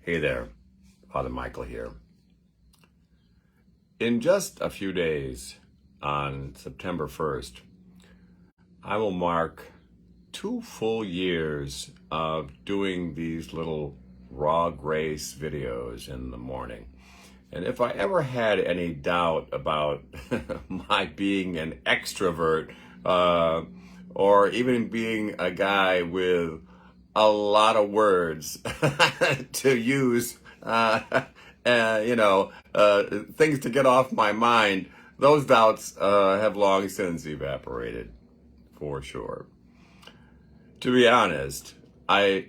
Hey there, Father Michael here. In just a few days, on September 1st, I will mark 2 full years of doing these little raw grace videos in the morning. And if I ever had any doubt about my being an extrovert, or even being a guy with a lot of words to use, things to get off my mind, those doubts have long since evaporated, for sure. To be honest, I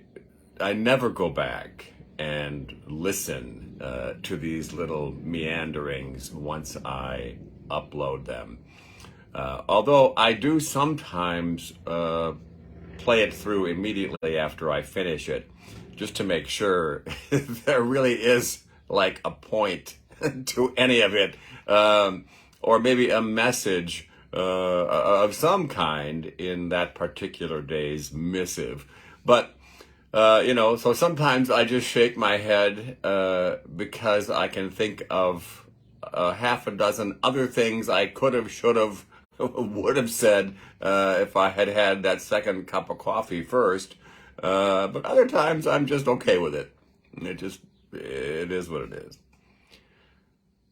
never go back and listen to these little meanderings once I upload them. Although I do sometimes play it through immediately after I finish it, just to make sure there really is like a point to any of it, or maybe a message of some kind in that particular day's missive. But so sometimes I just shake my head because I can think of half a dozen other things I could have, should have, would have said if I had had that second cup of coffee first. But other times I'm just okay with it. It is what it is.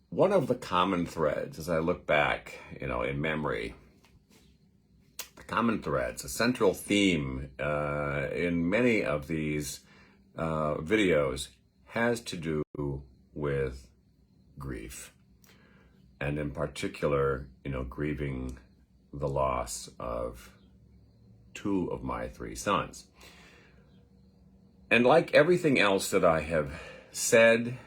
One of the common threads as I look back, in memory, the common threads, a central theme in many of these videos has to do with grief. And in particular, grieving the loss of 2 of my 3 sons. And like everything else that I have said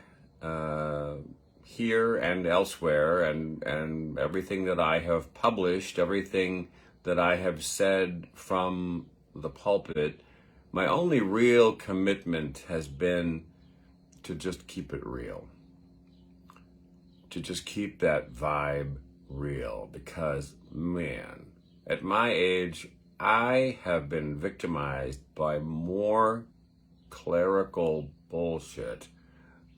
here and elsewhere, and everything that I have published, everything that I have said from the pulpit, my only real commitment has been to just keep it real. To just keep that vibe real, because man, at my age, I have been victimized by more clerical bullshit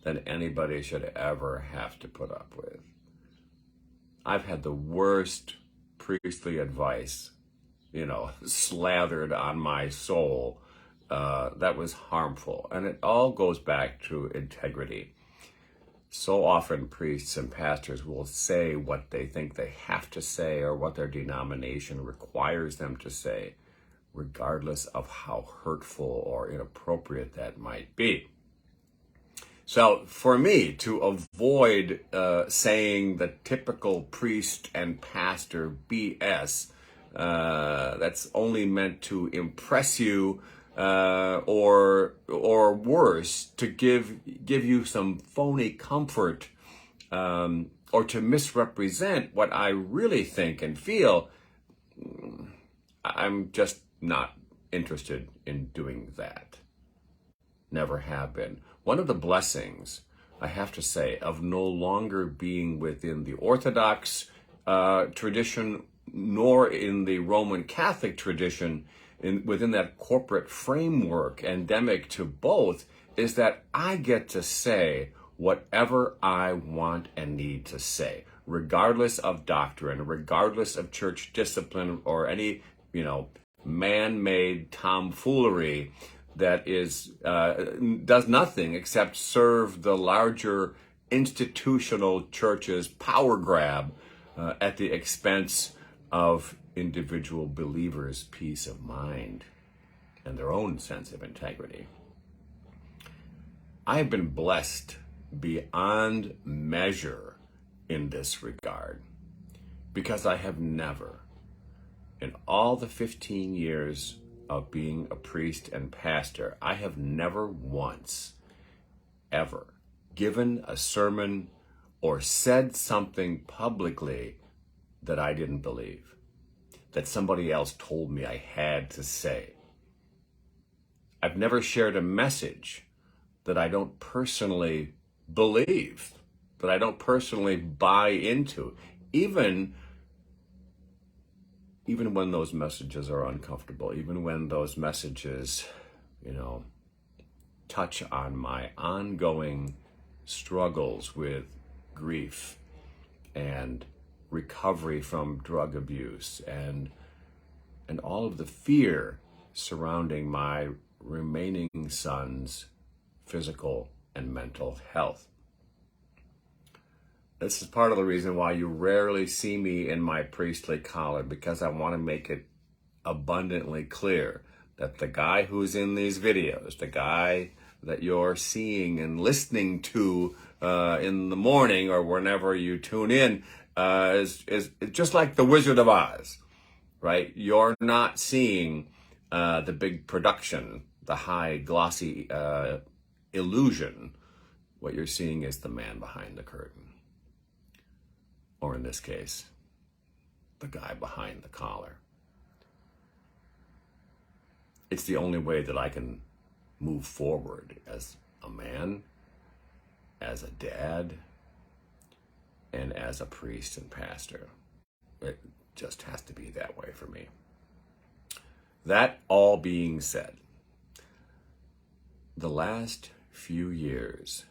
than anybody should ever have to put up with. I've had the worst priestly advice, slathered on my soul, that was harmful. And it all goes back to integrity. So often priests and pastors will say what they think they have to say or what their denomination requires them to say, regardless of how hurtful or inappropriate that might be. So for me, to avoid saying the typical priest and pastor BS, that's only meant to impress you, or worse, to give you some phony comfort, or to misrepresent what I really think and feel, I'm just not interested in doing that. Never have been. One of the blessings, I have to say, of no longer being within the Orthodox tradition, nor in the Roman Catholic tradition, within that corporate framework endemic to both, is that I get to say whatever I want and need to say, regardless of doctrine, regardless of church discipline, or any, man-made tomfoolery that does nothing except serve the larger institutional church's power grab at the expense of individual believers' peace of mind and their own sense of integrity. I have been blessed beyond measure in this regard, because I have never, in all the 15 years of being a priest and pastor, I have never once, ever, given a sermon or said something publicly that I didn't believe, that somebody else told me I had to say. I've never shared a message that I don't personally believe, that I don't personally buy into, even when those messages are uncomfortable, even when those messages, touch on my ongoing struggles with grief and recovery from drug abuse and all of the fear surrounding my remaining son's physical and mental health. This is part of the reason why you rarely see me in my priestly collar, because I want to make it abundantly clear that the guy who's in these videos, the guy that you're seeing and listening to in the morning or whenever you tune in, is just like the Wizard of Oz, right? You're not seeing the big production, the high glossy illusion. What you're seeing is the man behind the curtain. Or in this case, the guy behind the collar. It's the only way that I can move forward as a man, as a dad, and as a priest and pastor. It just has to be that way for me. That all being said, the last few years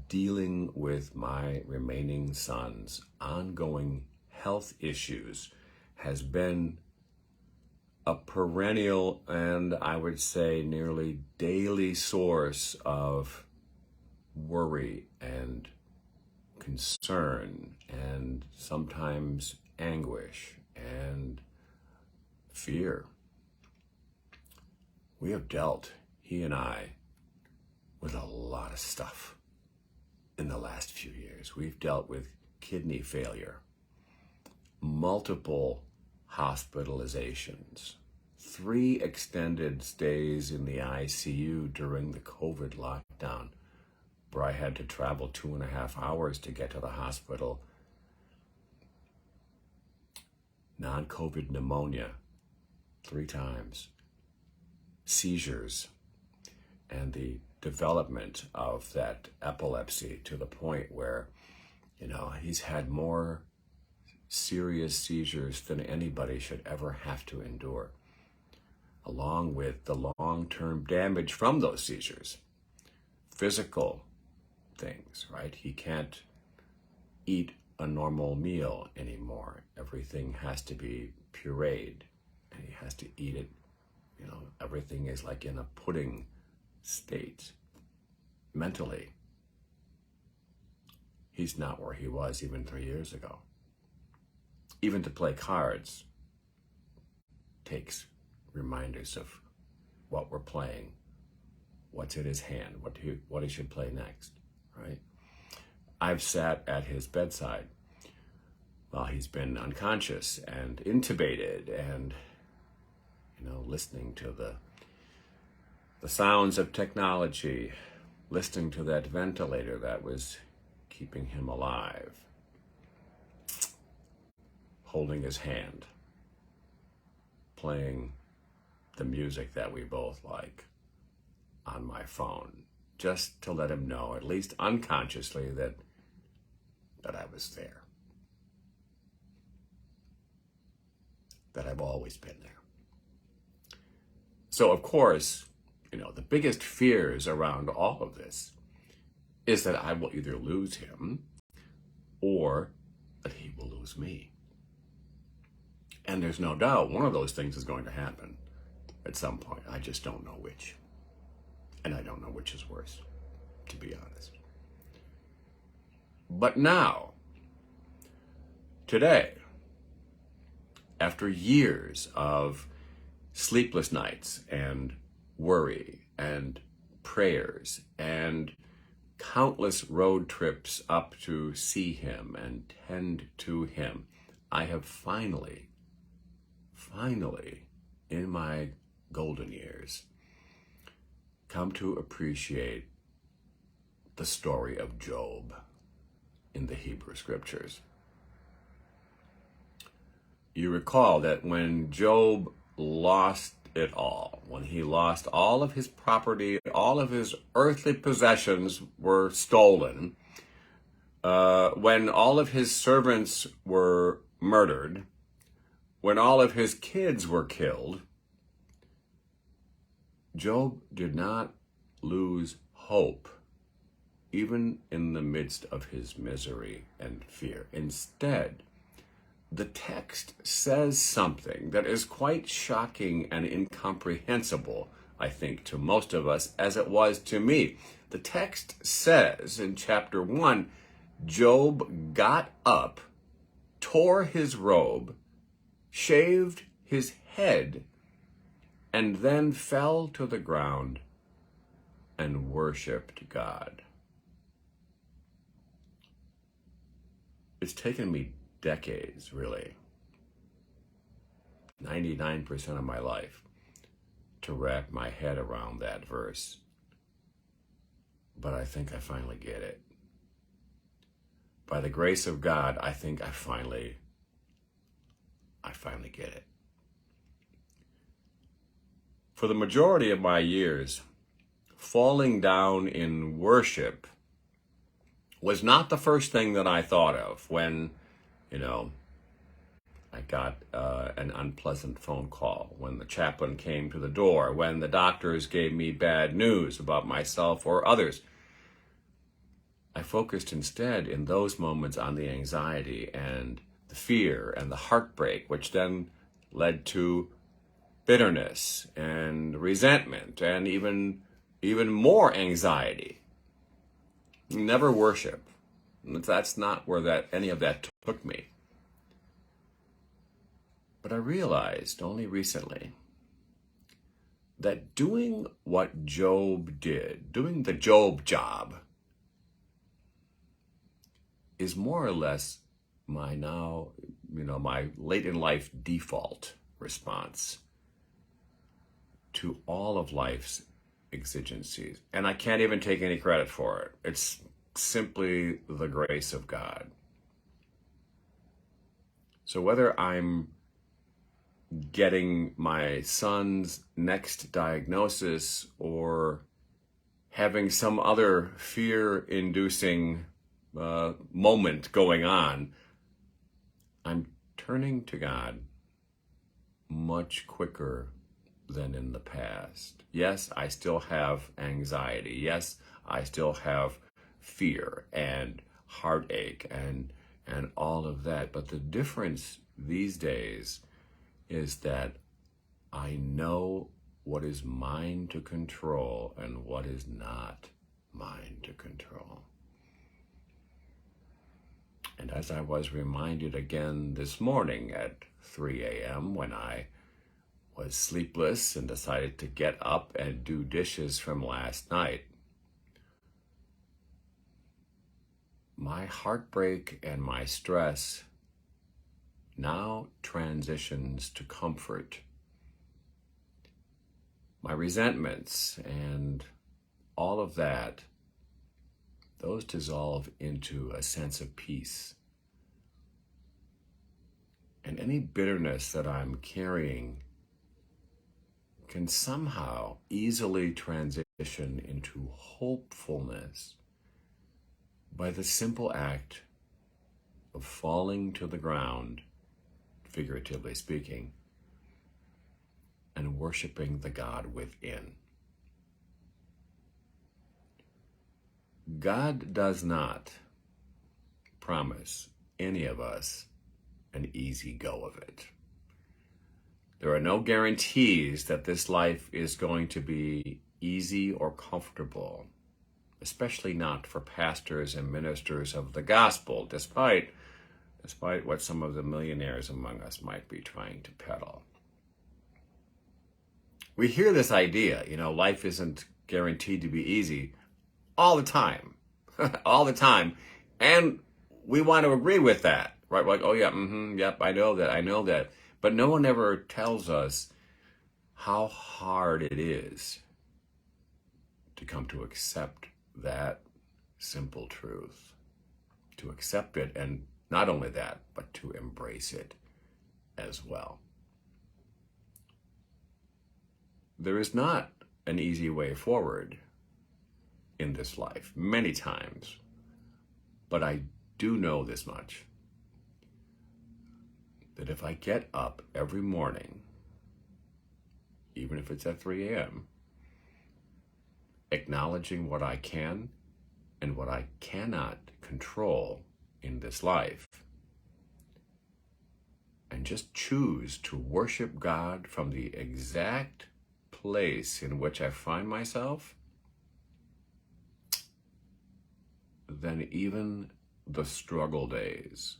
dealing with my remaining son's ongoing health issues has been a perennial and I would say nearly daily source of worry and concern and sometimes anguish and fear. We have dealt, he and I, with a lot of stuff in the last few years. We've dealt with kidney failure, multiple hospitalizations, 3 extended stays in the ICU during the COVID lockdown, where I had to travel 2.5 hours to get to the hospital. Non-COVID pneumonia 3 times, seizures, and the development of that epilepsy to the point where, he's had more serious seizures than anybody should ever have to endure, along with the long-term damage from those seizures. Physical things, right? He can't eat a normal meal anymore. Everything has to be pureed, and he has to eat it. Everything is like in a pudding state. Mentally, he's not where he was even 3 years ago. Even to play cards takes reminders of what we're playing, what's in his hand, what he should play next, right? I've sat at his bedside while he's been unconscious and intubated and, listening to the sounds of technology, listening to that ventilator that was keeping him alive, holding his hand, playing the music that we both like on my phone, just to let him know, at least unconsciously, that I was there, that I've always been there. So, of course, the biggest fears around all of this is that I will either lose him or that he will lose me. And there's no doubt one of those things is going to happen at some point. I just don't know which. And I don't know which is worse, to be honest. But now, today, after years of sleepless nights and worry and prayers and countless road trips up to see him and tend to him, I have finally, in my golden years, come to appreciate the story of Job in the Hebrew Scriptures. You recall that when Job lost it all, when he lost all of his property, all of his earthly possessions were stolen, when all of his servants were murdered, when all of his kids were killed, Job did not lose hope, even in the midst of his misery and fear. Instead, the text says something that is quite shocking and incomprehensible, I think, to most of us, as it was to me. The text says in chapter 1, Job got up, tore his robe, shaved his head, and then fell to the ground and worshiped God. It's taken me decades, really, 99% of my life, to wrap my head around that verse. But I think I finally get it. By the grace of God, I think I finally get it. For the majority of my years, falling down in worship was not the first thing that I thought of when, I got an unpleasant phone call, when the chaplain came to the door, when the doctors gave me bad news about myself or others. I focused instead in those moments on the anxiety and the fear and the heartbreak, which then led to bitterness and resentment and even more anxiety. Never worship. That's not where any of that took me. But I realized only recently that doing what Job did, doing the Job job, is more or less my my late in life default response to all of life's exigencies. And I can't even take any credit for it. It's simply the grace of God. So whether I'm getting my son's next diagnosis or having some other fear-inducing moment going on, I'm turning to God much quicker than in the past. Yes, I still have anxiety. Yes, I still have fear and heartache and all of that. But the difference these days is that I know what is mine to control and what is not mine to control. And as I was reminded again this morning at 3 a.m. when I was sleepless and decided to get up and do dishes from last night, my heartbreak and my stress now transitions to comfort. My resentments and all of that, those dissolve into a sense of peace. And any bitterness that I'm carrying can somehow easily transition into hopefulness by the simple act of falling to the ground, figuratively speaking, and worshiping the God within. God does not promise any of us an easy go of it. There are no guarantees that this life is going to be easy or comfortable, especially not for pastors and ministers of the gospel, despite what some of the millionaires among us might be trying to peddle. We hear this idea, life isn't guaranteed to be easy all the time, all the time. And we want to agree with that, right? We're like, oh yeah, yep, I know that. But no one ever tells us how hard it is to come to accept that simple truth, to accept it, and not only that, but to embrace it as well. There is not an easy way forward in this life, many times, but I do know this much, that if I get up every morning, even if it's at 3 a.m., acknowledging what I can and what I cannot control in this life, and just choose to worship God from the exact place in which I find myself, then even the struggle days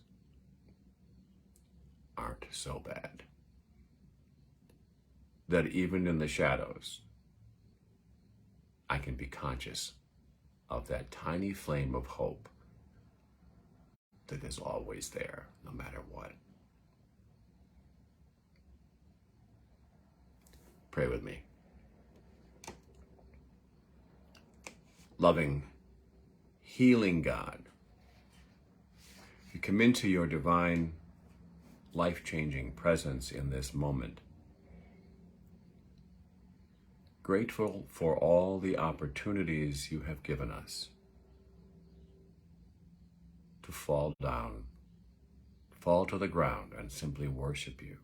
aren't so bad. That even in the shadows, I can be conscious of that tiny flame of hope that is always there, no matter what. Pray with me. Loving, healing God, you come into your divine, life-changing presence in this moment. Grateful for all the opportunities you have given us to fall down, fall to the ground, and simply worship you.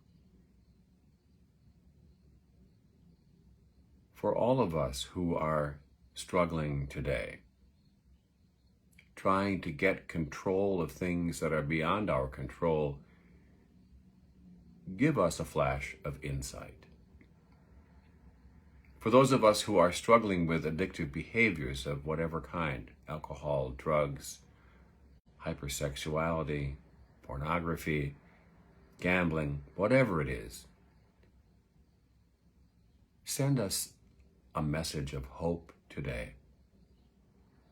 For all of us who are struggling today, trying to get control of things that are beyond our control, give us a flash of insight. For those of us who are struggling with addictive behaviors of whatever kind, alcohol, drugs, hypersexuality, pornography, gambling, whatever it is, send us a message of hope today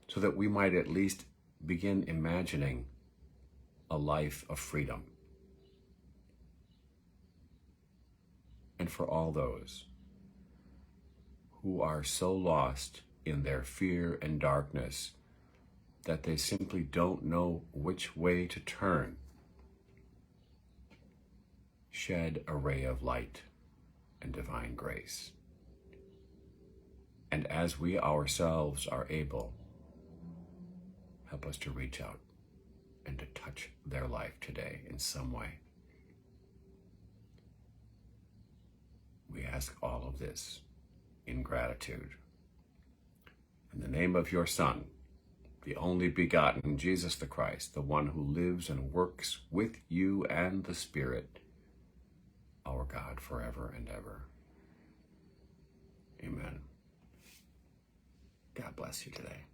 so that we might at least begin imagining a life of freedom. And for all those who are so lost in their fear and darkness that they simply don't know which way to turn, shed a ray of light and divine grace. And as we ourselves are able, help us to reach out and to touch their life today in some way. We ask all of this in gratitude. In the name of your Son, the only begotten, Jesus the Christ, the one who lives and works with you and the Spirit, our God forever and ever. Amen. God bless you today.